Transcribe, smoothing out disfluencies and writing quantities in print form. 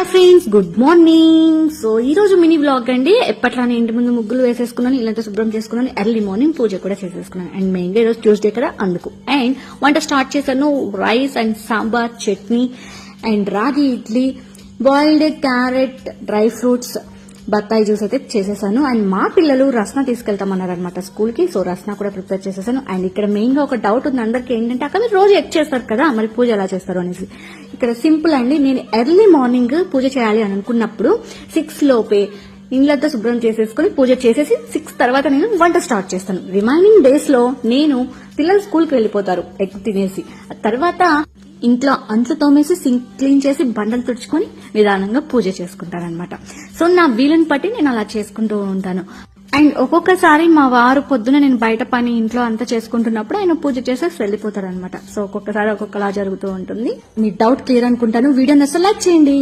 Hi friends, good morning. So ఈ రోజు mini blog అండి. ఎప్పట్లానే ఇంటి ముందు ముగ్గులు వేసేసుకున్నాను, ఇల్లంతా శుభ్రం చేసుకున్నాను, ఎర్లీ మార్నింగ్ పూజ కూడా చేసేసుకున్నాను. అండ్ మెయిన్ గా ఈరోజు ట్యూస్డే కదా, అందుకు. అండ్ వంట స్టార్ట్ చేశాను. Rice and sambar, chutney and ragi idli, boiled egg, carrot, dry fruits, బత్తాయి జ్యూస్ అయితే చేసేసాను. అండ్ మా పిల్లలు రస్నా తీసుకెళ్తామన్నారు అనమాట స్కూల్ కి. సో రస్నా కూడా ప్రిపేర్ చేసేసాను. అండ్ ఇక్కడ మెయిన్ గా ఒక డౌట్ ఉంది అందరికి, ఏంటంటే అక్కడ మీరు రోజు ఎగ్ చేస్తారు కదా, మరి పూజ ఎలా చేస్తారు అనేసి. ఇక్కడ సింపుల్ అండి. నేను ఎర్లీ మార్నింగ్ పూజ చేయాలి అని అనుకున్నప్పుడు 6 లోపే ఇండ్లంతా శుభ్రం చేసేసుకుని పూజ చేసేసి 6 తర్వాత నేను వంట స్టార్ట్ చేస్తాను. రిమైనింగ్ డేస్ లో నేను పిల్లలు స్కూల్ కి వెళ్ళిపోతారు ఎగ్ తినేసి. తర్వాత ఇంట్లో అంట్లు తోమేసి సింక్ క్లీన్ చేసి బండలు తుడుచుకొని నిదానంగా పూజ చేసుకుంటానన్నమాట. సో నా వీలుని బట్టి నేను అలా చేసుకుంటూ ఉంటాను. అండ్ ఒక్కొక్కసారి మా వారు పొద్దున నేను బయట పని ఇంట్లో అంతా చేసుకుంటున్నప్పుడు ఆయన పూజ చేసేసి వెళ్ళిపోతారు అనమాట. సో ఒక్కొక్కసారి ఒక్కొక్కలా జరుగుతూ ఉంటుంది. మీ డౌట్ క్లియర్ అనుకుంటాను. వీడియోని అసలు లైక్ చేయండి.